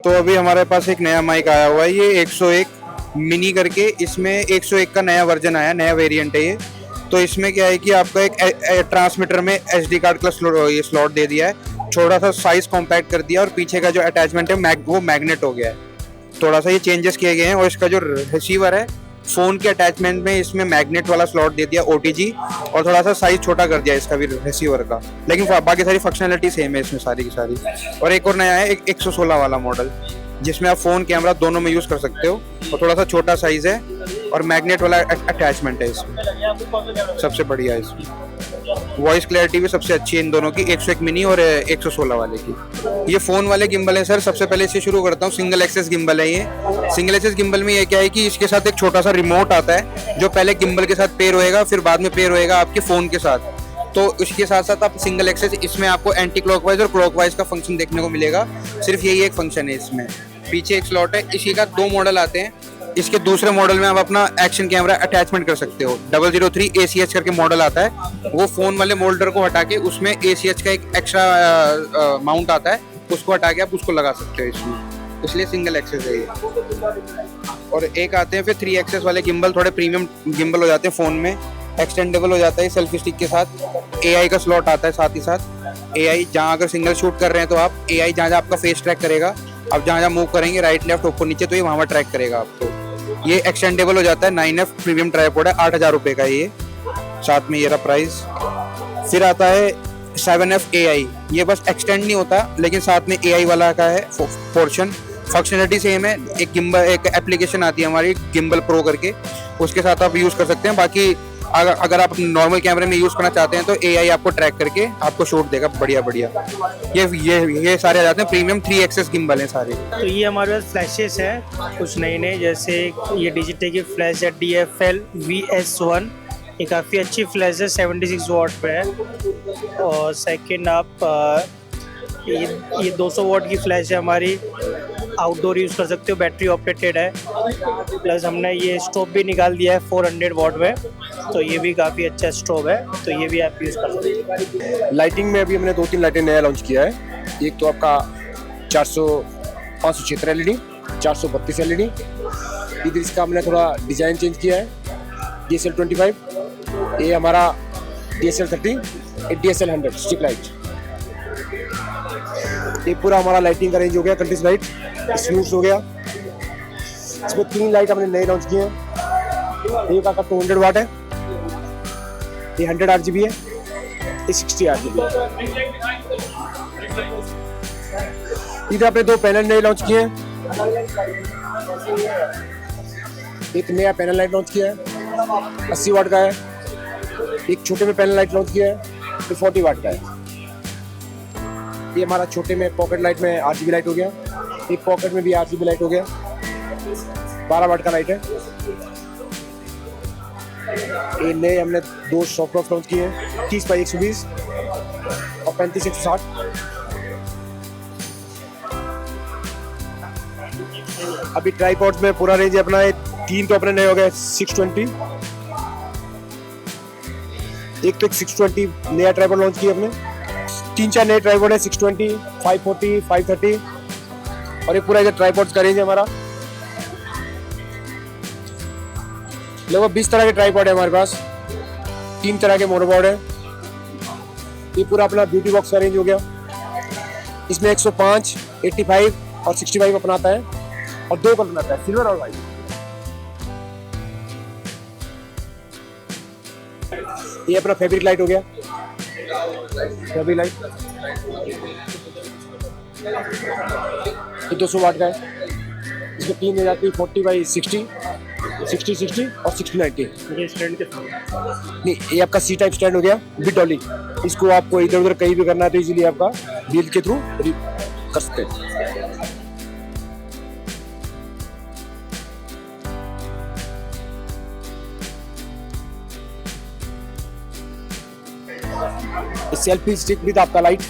तो अभी हमारे पास एक नया माइक आया हुआ है, ये 101 मिनी करके। इसमें 101 का नया वर्जन आया, नया वेरिएंट है ये। तो इसमें क्या है कि आपका एक ट्रांसमीटर में एसडी कार्ड का स्लॉट दे दिया है, थोड़ा सा साइज कॉम्पैक्ट कर दिया, और पीछे का जो अटैचमेंट है वो मैग्नेट हो गया है। थोड़ा सा ये चेंजेस किए गए हैं। और इसका जो रिसीवर है, फोन के अटैचमेंट में इसमें मैग्नेट वाला स्लॉट दे दिया ओटीजी, और थोड़ा सा साइज छोटा कर दिया इसका भी रिसीवर का। लेकिन बाकी सारी फंक्शनलिटी सेम है इसमें सारी की सारी। और एक और नया है, एक 116 वाला मॉडल, जिसमें आप फोन कैमरा दोनों में यूज कर सकते हो, और थोड़ा सा छोटा साइज है, और मैग्नेट वाला अटैचमेंट है इसमें। सबसे बढ़िया है इसमें। वॉइस क्लैरिटी भी सबसे अच्छी है इन दोनों की, 101 मिनी और 116 वाले की। ये फोन वाले गिम्बल है सर। सबसे पहले इससे शुरू करता हूँ। सिंगल एक्सेस गिम्बल है ये। सिंगल एक्सेस गिम्बल में ये क्या है कि इसके साथ एक छोटा सा रिमोट आता है, जो पहले गिम्बल के साथ पेयर होएगा, फिर बाद में पेयर होएगा आपके फोन के साथ। तो इसके साथ साथ आप सिंगल एक्सेस, इसमें आपको एंटी क्लॉकवाइज और क्लॉकवाइज का फंक्शन देखने को मिलेगा। सिर्फ यही एक फंक्शन है इसमें। पीछे एक स्लॉट है। इसी का 2 मॉडल आते हैं। इसके दूसरे मॉडल में आप अपना एक्शन कैमरा अटैचमेंट कर सकते हो। 003 ACH करके मॉडल आता है। वो फोन वाले मोल्डर को हटा के उसमें ACH का एक एक्स्ट्रा माउंट आता है, उसको हटा के आप उसको लगा सकते हो इसमें। इसलिए सिंगल एक्सेस है ये। और एक आते हैं फिर 3 एक्सेस वाले गिम्बल, थोड़े प्रीमियम गिम्बल हो जाते हैं फोन में। एक्सटेंडेबल हो जाता है सेल्फी स्टिक के साथ। AI का स्लॉट आता है साथ ही साथ। AI जहाँ अगर सिंगल शूट कर रहे हैं तो आप AI जहाँ जहाँ आपका फेस ट्रैक करेगा, आप जहाँ जहाँ मूव करेंगे राइट लेफ्ट ऊपर नीचे, तो ये वहाँ ट्रैक करेगा आपको। ये एक्सटेंडेबल हो जाता है। 9F प्रीमियम ट्राइपॉड है, 8000 रुपये का ये। साथ में ये रहा प्राइस। फिर आता है 7F AI। ये बस एक्सटेंड नहीं होता, लेकिन साथ में AI वाला का है पोर्शन। फंक्शनलिटी सेम है। एक गिम्बल, एक एप्लीकेशन आती है हमारी गिम्बल प्रो करके, उसके साथ आप यूज़ कर सकते हैं। बाकी अगर आप नॉर्मल कैमरे में यूज़ करना चाहते हैं तो AI आपको ट्रैक करके आपको शॉट देगा बढ़िया बढ़िया। ये सारे आ जाते हैं प्रीमियम 3 एक्सेस गिम्बल हैं सारे। तो ये हमारे पास फ्लैशेस हैं कुछ नए नए, जैसे ये डिजिटेक की फ्लैश है DFL VS1। ये काफ़ी अच्छी फ्लैश है, 76 वाट पे है। और सेकंड आप ये 200 वाट की फ्लैश है हमारी, आउटडोर यूज़ कर सकते हो, बैटरी ऑपरेटेड है। प्लस हमने ये स्टोव भी निकाल दिया है 400 वाट में, तो ये भी काफ़ी अच्छा स्टोव है, तो ये भी आप यूज़ कर सकते हैं। लाइटिंग में अभी हमने 2-3 लाइटें नया लॉन्च किया है। एक तो आपका 576 LED, 432 LED। इधर इसका हमने थोड़ा डिज़ाइन चेंज किया है। DSL 25, ये हमारा DSL 30, DSL 100 स्टिक लाइट। ये पूरा हमारा लाइटिंग का रेंज हो गया। कंट्रीज लाइट स्मूथ हो गया। इसमें 3 लाइट हमने नए लॉन्च किए हैं। एक आपका 200 वाट है, ये 100 RGB है, ये 60 RGB है। इधर आपने 2 पैनल नए लॉन्च किए हैं। एक नया पैनल लाइट लॉन्च किया है, 80 वाट का है। एक छोटे में पैनल लाइट लॉन्च किया है, ये 40 वाट का है। ये हमारा छोटे में पॉकेट लाइट में RGB लाइट हो गया। एक पॉकेट में भी RGB लाइट हो गया। 12 वाट का लाइट है। ये नए हमने 2 सॉफ्ट बॉक्स लॉन्च किए हैं, 30x120 और 35x160। अभी ट्राइपॉड्स में पूरा रेंज है अपना। 3 तो अपने नए हो गए 620। एक तो 620 नया ट्राइपॉड लॉन्च किया हमने। 3-4 नए ट्राइपॉड है, 620, 540, 530। और ये पूरा इधर ट्राइपॉड्स का रेंज है हमारा। लगभग 20 तरह के ट्राइपॉड है हमारे पास। 3 तरह के मोनोपॉड है। ये पूरा अपना ब्यूटी बॉक्स का रेंज हो गया। इसमें 105, 85 और 65 अपना आता है, और 2 कलर आता है, सिल्वर और व्हाइट। ये अपना फैब्रिक लाइट हो गया। फैब्रिक लाइट ये 200 वाट का है। इसमें 3 हो जाती है, 40x60, 60 और 60-90। ये स्टैंड के साथ नहीं, ये आपका C टाइप स्टैंड हो गया विद डॉली। इसको आपको इधर उधर कहीं भी करना है तो इजीली आपका व्हील के थ्रू कर सकते हैं। सेल्फी स्टिक विद आपका लाइट।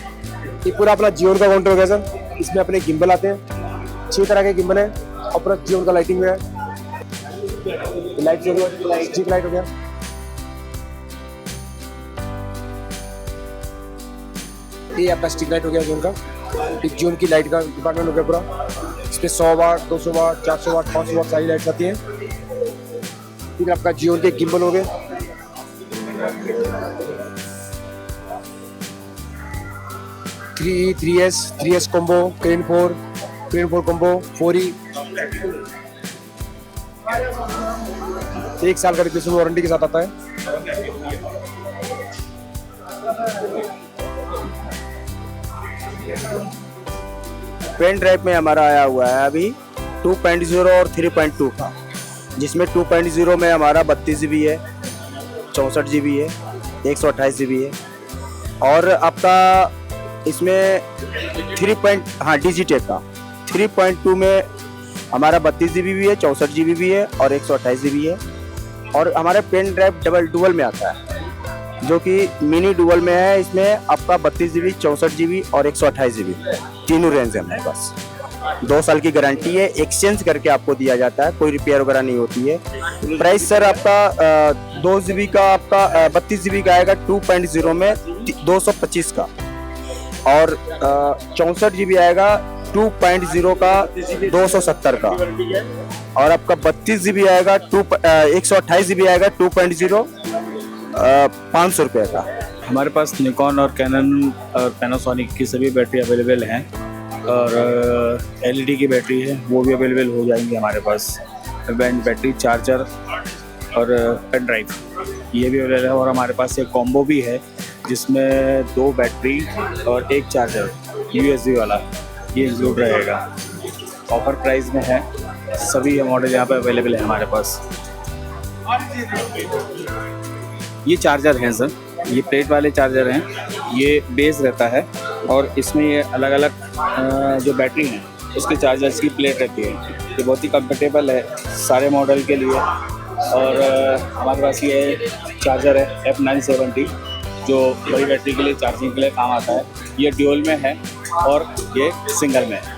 ये पूरा अपना जियोन का काउंटर हो गया सर। इसमें अपने गिम्बल आते हैं, 6 तरह के गिम्बल है, और पूरा जियोन का लाइटिंग में है। लाइट जो है स्टिक लाइट हो गया। ये आपका स्टिक लाइट हो गया जियोन का। एक जियोन की लाइट का डिपार्टमेंट हो गया पूरा। इसमें 100 वाट, 200 वाट, 400 वाट, 500 वाट सारी लाइट्स आती हैं। फिर आपका जियोन के गिम्बल हो गए, three S combo, crane 4 combo, 4E, 1 साल का रिप्लेसमेंट वारंटी के साथ आता है। पेन ड्राइव में हमारा आया हुआ है अभी 2.0 और 3.2 का, जिसमें 2.0 में हमारा 32 GB है, 64 GB है, 128 GB है, और आपका इसमें डिजिटेक का 3.2 में हमारा 32 GB भी है, 64 GB भी है और 128 GB है। और हमारा पेन ड्राइव डुअल में आता है, जो कि मिनी डुअल में है। इसमें आपका 32 GB, 64 GB और 128 GB तीनों रेंज है हमारे पास। 2 साल की गारंटी है, एक्सचेंज करके आपको दिया जाता है, कोई रिपेयर वगैरह नहीं होती है। प्राइस सर आपका 2 GB का, आपका 32 GB का आएगा 2.0 में 225 का, और 64 GB आएगा 2.0 का 270 का, और आपका 32 GB आएगा 128 GB आएगा 2.0 500 रुपये का। हमारे पास निकॉन और कैनन और पैनासोनिक की सभी बैटरी अवेलेबल हैं, और LED की बैटरी है वो भी अवेलेबल हो जाएंगी हमारे पास। बैंड बैटरी, चार्जर और पेन ड्राइव ये भी अवेलेबल है। और हमारे पास एक कॉम्बो भी है जिसमें 2 बैटरी और 1 चार्जर USB वाला, ये इंक्लूड रहेगा। ऑफर प्राइस में है, सभी मॉडल यहाँ पे अवेलेबल है हमारे पास। ये चार्जर हैं सर, ये प्लेट वाले चार्जर हैं, ये बेस रहता है, और इसमें ये अलग अलग जो बैटरी हैं उसके चार्जर्स की प्लेट रहती है। ये बहुत ही कंफर्टेबल है सारे मॉडल के लिए। और हमारे पास ये चार्जर है F970, जो बड़ी बैटरी के लिए चार्जिंग के लिए काम आता है। ये ड्यूल में है और ये सिंगल में है।